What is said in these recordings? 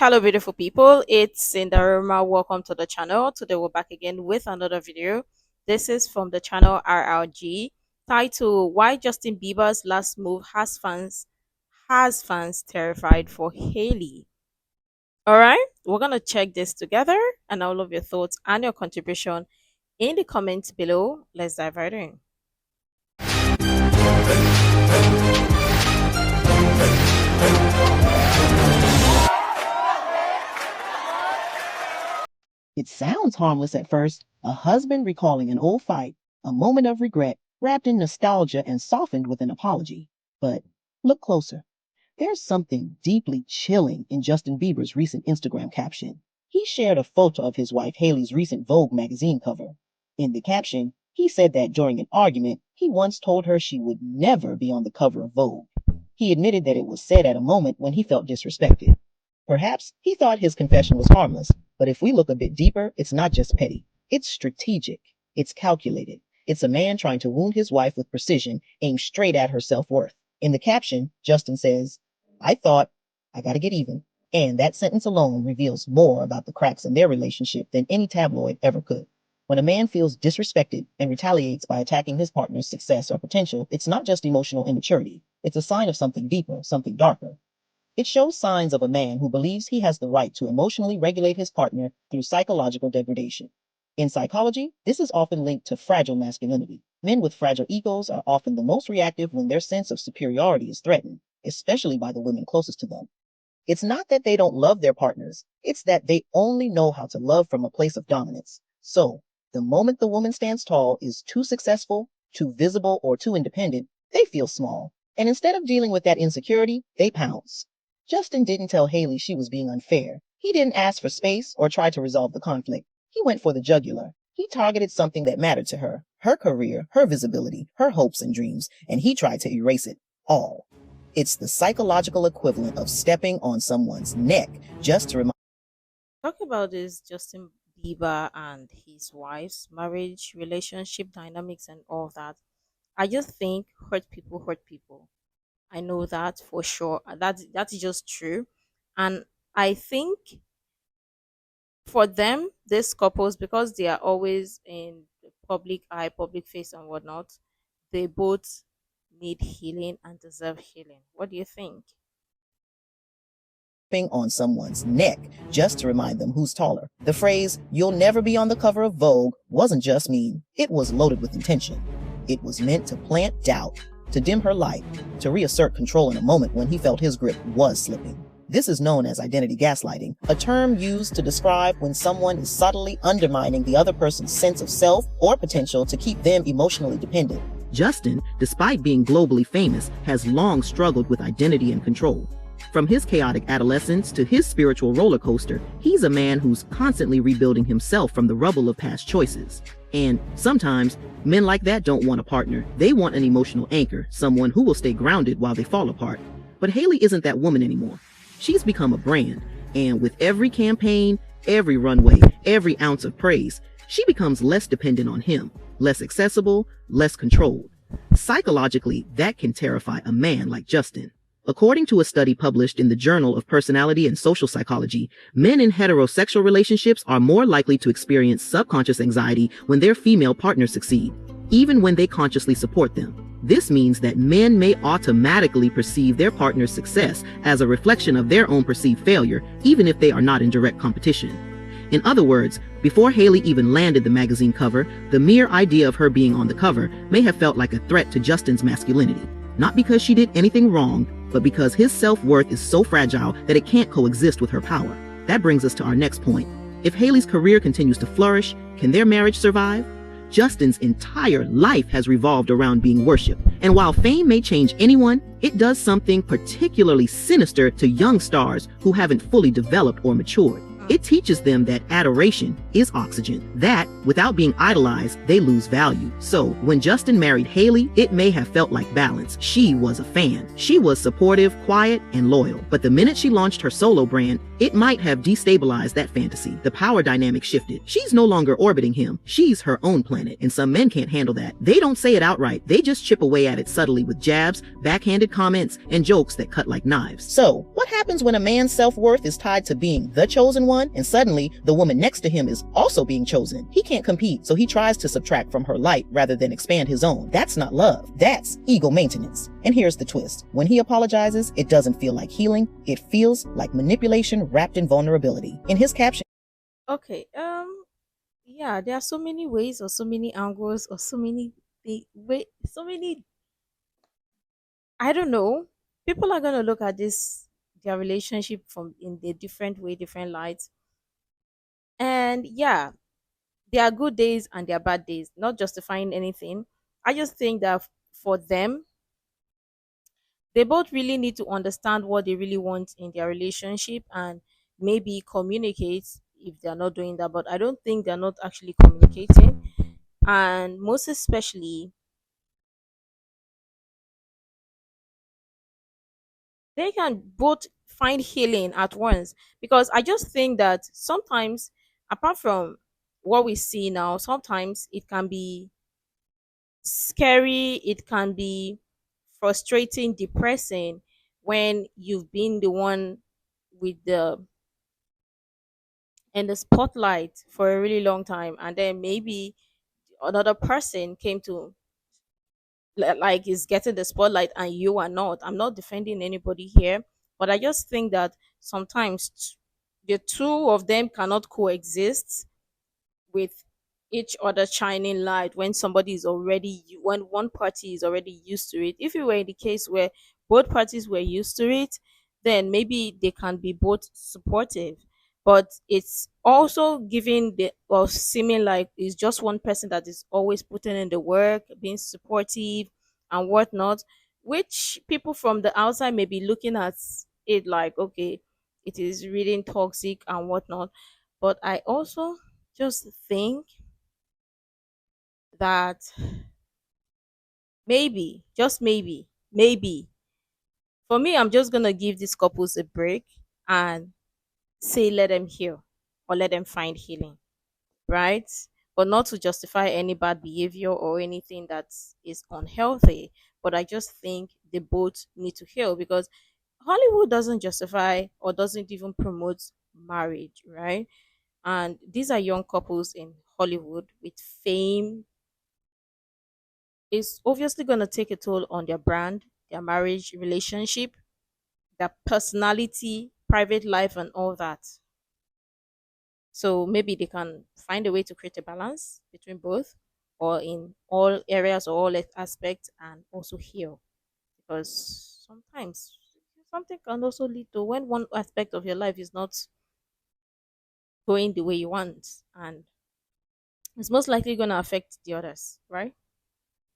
Hello, beautiful people. It's Sindafam. Welcome to the channel. Today we're back again with another video. This is from the channel RRG, titled "Why Justin Bieber's Last Move has fans terrified for Hailey." All right, we're gonna check this together, and I love your thoughts and your contribution in the comments below. Let's dive right in. It sounds harmless at first, a husband recalling an old fight, a moment of regret wrapped in nostalgia and softened with an apology. But look closer. There's something deeply chilling in Justin Bieber's recent Instagram caption. He shared a photo of his wife Hailey's recent Vogue magazine cover. In the caption, he said that during an argument, he once told her she would never be on the cover of Vogue. He admitted that it was said at a moment when he felt disrespected. Perhaps he thought his confession was harmless, but if we look a bit deeper, it's not just petty. It's strategic. It's calculated. It's a man trying to wound his wife with precision, aimed straight at her self-worth. In the caption, Justin says, "I thought I gotta get even." And that sentence alone reveals more about the cracks in their relationship than any tabloid ever could. When a man feels disrespected and retaliates by attacking his partner's success or potential, it's not just emotional immaturity. It's a sign of something deeper, something darker. It shows signs of a man who believes he has the right to emotionally regulate his partner through psychological degradation. In psychology, this is often linked to fragile masculinity. Men with fragile egos are often the most reactive when their sense of superiority is threatened, especially by the women closest to them. It's not that they don't love their partners, it's that they only know how to love from a place of dominance. So, the moment the woman stands tall, is too successful, too visible, or too independent, they feel small. And instead of dealing with that insecurity, they pounce. Justin didn't tell Hailey she was being unfair. He didn't ask for space or try to resolve the conflict. He went for the jugular. He targeted something that mattered to her career, her visibility, her hopes and dreams, and he tried to erase it all. It's the psychological equivalent of stepping on someone's neck just to remind. Talk about this Justin Bieber and his wife's marriage, relationship dynamics, and all that. I just think hurt people hurt people. I know that for sure. That's just true. And I think for them, these couples, because they are always in the public eye, public face and whatnot, they both need healing and deserve healing. What do you think? On someone's neck just to remind them who's taller. The phrase, "you'll never be on the cover of Vogue," wasn't just mean, it was loaded with intention. It was meant to plant doubt, to dim her light, to reassert control in a moment when he felt his grip was slipping. This is known as identity gaslighting, a term used to describe when someone is subtly undermining the other person's sense of self or potential to keep them emotionally dependent. Justin, despite being globally famous, has long struggled with identity and control. From his chaotic adolescence to his spiritual roller coaster, he's a man who's constantly rebuilding himself from the rubble of past choices. And sometimes, men like that don't want a partner. They want an emotional anchor, someone who will stay grounded while they fall apart. But Hailey isn't that woman anymore. She's become a brand, and with every campaign, every runway, every ounce of praise, she becomes less dependent on him, less accessible, less controlled. Psychologically, that can terrify a man like Justin. According to a study published in the Journal of Personality and Social Psychology, men in heterosexual relationships are more likely to experience subconscious anxiety when their female partners succeed, even when they consciously support them. This means that men may automatically perceive their partner's success as a reflection of their own perceived failure, even if they are not in direct competition. In other words, before Hailey even landed the magazine cover, the mere idea of her being on the cover may have felt like a threat to Justin's masculinity. Not because she did anything wrong, but because his self-worth is so fragile that it can't coexist with her power. That brings us to our next point. If Hailey's career continues to flourish, can their marriage survive? Justin's entire life has revolved around being worshipped, and while fame may change anyone, it does something particularly sinister to young stars who haven't fully developed or matured. It teaches them that adoration is oxygen, that without being idolized, they lose value. So when Justin married Hailey, it may have felt like balance. She was a fan. She was supportive, quiet, and loyal. But the minute she launched her solo brand, it might have destabilized that fantasy. The power dynamic shifted. She's no longer orbiting him. She's her own planet, and some men can't handle that. They don't say it outright. They just chip away at it subtly with jabs, backhanded comments, and jokes that cut like knives. So, what happens when a man's self-worth is tied to being the chosen one, and suddenly the woman next to him is also being chosen? He can't compete, so he tries to subtract from her light rather than expand his own. That's not love. That's ego maintenance. And here's the twist. When he apologizes, it doesn't feel like healing. It feels like manipulation wrapped in vulnerability. In his caption, Okay. Yeah, there are so many ways or so many angles or so many so many. I don't know. People are gonna look at this their relationship from in a different way, different lights. And yeah, there are good days and there are bad days. Not justifying anything. I just think that for them, they both really need to understand what they really want in their relationship and maybe communicate if they're not doing that. But I don't think they're not actually communicating. And most especially, they can both find healing at once. Because I just think that sometimes, apart from what we see now, sometimes it can be scary, it can be frustrating, depressing when you've been the one with the in the spotlight for a really long time, and then maybe another person came to like is getting the spotlight and you are not. I'm not defending anybody here, but I just think that sometimes the two of them cannot coexist with each other shining light when somebody is already when one party is already used to it. If it were in the case where both parties were used to it, then maybe they can be both supportive. But it's also giving the or seeming like it's just one person that is always putting in the work, being supportive and whatnot, which people from the outside may be looking at it like, okay, it is really toxic and whatnot. But I also just think that maybe, just maybe, for me, I'm just gonna give these couples a break and say let them heal or let them find healing, right? But not to justify any bad behavior or anything that is unhealthy. But I just think they both need to heal because Hollywood doesn't justify or doesn't even promote marriage, right? And these are young couples in Hollywood with fame. It's obviously going to take a toll on their brand, their marriage relationship, their personality, private life, and all that. So maybe they can find a way to create a balance between both or in all areas or all aspects and also heal. Because sometimes something can also lead to when one aspect of your life is not going the way you want, and it's most likely going to affect the others, right?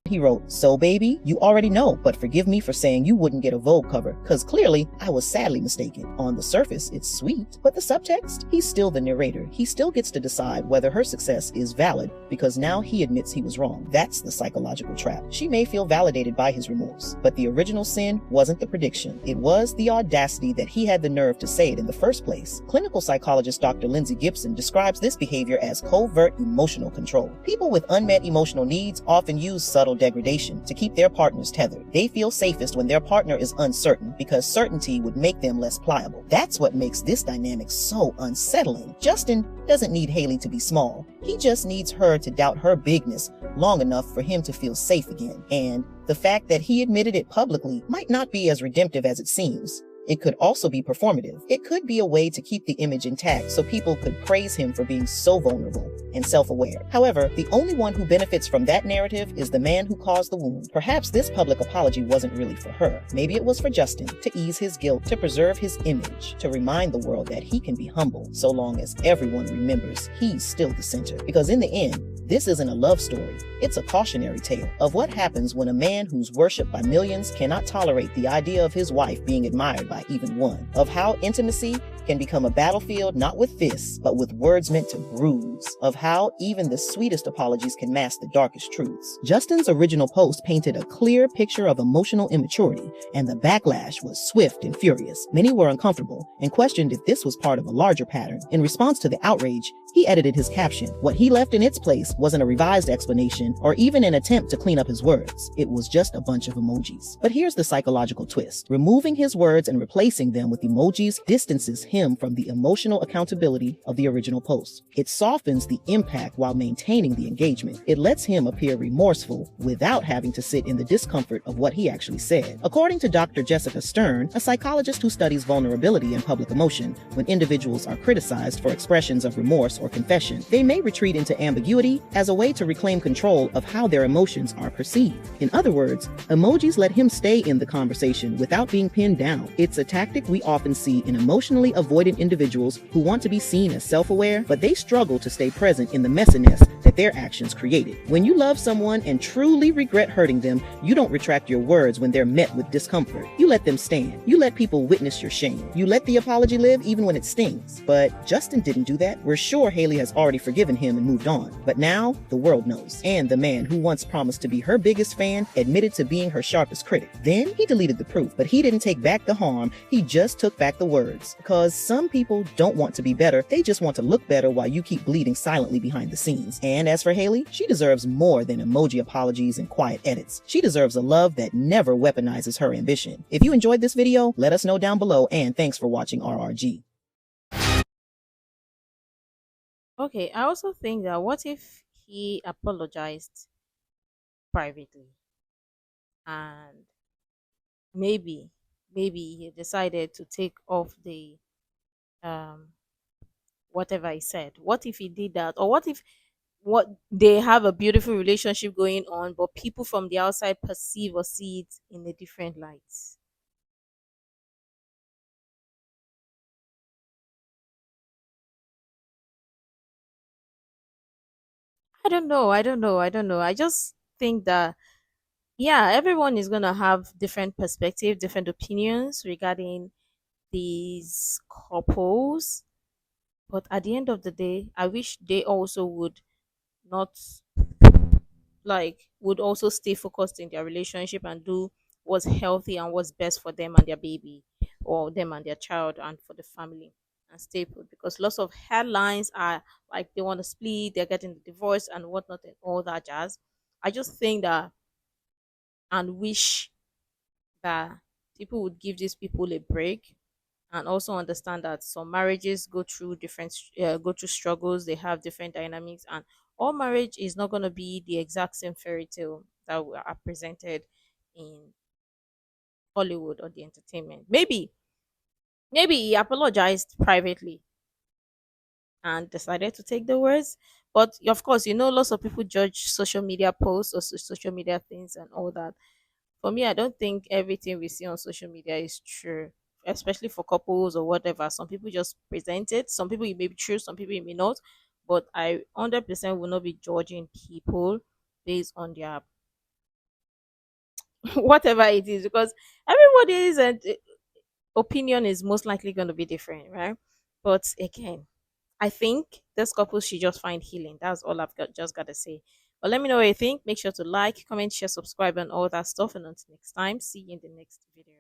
he wrote, "So baby, you already know, but forgive me for saying you wouldn't get a Vogue cover, cause clearly I was sadly mistaken. On the surface, it's sweet, but the subtext? He's still the narrator. He still gets to decide whether her success is valid, because now he admits he was wrong. That's the psychological trap. She may feel validated by his remorse, but the original sin wasn't the prediction. It was the audacity that he had the nerve to say it in the first place." Clinical psychologist Dr. Lindsay Gibson describes this behavior as covert emotional control. People with unmet emotional needs often use subtle degradation to keep their partners tethered. They feel safest when their partner is uncertain because certainty would make them less pliable. That's what makes this dynamic so unsettling. Justin doesn't need Hailey to be small. He just needs her to doubt her bigness long enough for him to feel safe again. And the fact that he admitted it publicly might not be as redemptive as it seems. It could also be performative. It could be a way to keep the image intact so people could praise him for being so vulnerable and self-aware. However, the only one who benefits from that narrative is the man who caused the wound. Perhaps this public apology wasn't really for her. Maybe it was for Justin, to ease his guilt, to preserve his image, to remind the world that he can be humble so long as everyone remembers he's still the center. Because in the end, this isn't a love story. It's a cautionary tale of what happens when a man who's worshipped by millions cannot tolerate the idea of his wife being admired by even one, of how intimacy can become a battlefield not with fists, but with words meant to bruise, of how even the sweetest apologies can mask the darkest truths. Justin's original post painted a clear picture of emotional immaturity, and the backlash was swift and furious. Many were uncomfortable and questioned if this was part of a larger pattern. In response to the outrage, he edited his caption. What he left in its place wasn't a revised explanation or even an attempt to clean up his words. It was just a bunch of emojis. But here's the psychological twist. Removing his words and replacing them with emojis distances him from the emotional accountability of the original post. It softens the impact while maintaining the engagement. It lets him appear remorseful without having to sit in the discomfort of what he actually said. According to Dr. Jessica Stern, a psychologist who studies vulnerability and public emotion, when individuals are criticized for expressions of remorse or confession, they may retreat into ambiguity as a way to reclaim control of how their emotions are perceived. In other words, emojis let him stay in the conversation without being pinned down. It's a tactic we often see in emotionally avoidant individuals who want to be seen as self-aware, but they struggle to stay present in the messiness that their actions created. When you love someone and truly regret hurting them, you don't retract your words when they're met with discomfort. You let them stand. You let people witness your shame. You let the apology live even when it stings. But Justin didn't do that. We're sure Hailey has already forgiven him and moved on. But now, the world knows. And the man who once promised to be her biggest fan admitted to being her sharpest critic. Then he deleted the proof, but he didn't take back the harm, he just took back the words. Because some people don't want to be better, they just want to look better while you keep bleeding silently behind the scenes. And as for Hailey, she deserves more than emoji apologies and quiet edits. She deserves a love that never weaponizes her ambition. If you enjoyed this video, let us know down below, and thanks for watching RRG. Okay, I also think that what if he apologized privately and maybe maybe he decided to take off the um whatever he said. What if he did that? Or what if what they have a beautiful relationship going on, but people from the outside perceive or see it in a different light? I don't know. I just think that yeah, everyone is gonna have different perspective, different opinions regarding these couples. But at the end of the day, I wish they also would not would also stay focused in their relationship and do what's healthy and what's best for them and their baby or them and their child and for the family and stay put, because lots of headlines are like they want to split, they're getting the divorce and whatnot and all that jazz. I just think that and wish that people would give these people a break and also understand that some marriages go through struggles, they have different dynamics, and all marriage is not going to be the exact same fairy tale that are presented in Hollywood or the entertainment. Maybe he apologized privately and decided to take the words, but of course, lots of people judge social media posts or social media things and all that. For me, I don't think everything we see on social media is true, especially for couples or whatever. Some people just present it. Some people it may be true, some people it may not. But I 100% will not be judging people based on their whatever it is, because everybody's opinion is most likely going to be different, right? But again, I think this couple should just find healing. That's all just got to say. But let me know what you think. Make sure to like, comment, share, subscribe, and all that stuff. And until next time, see you in the next video.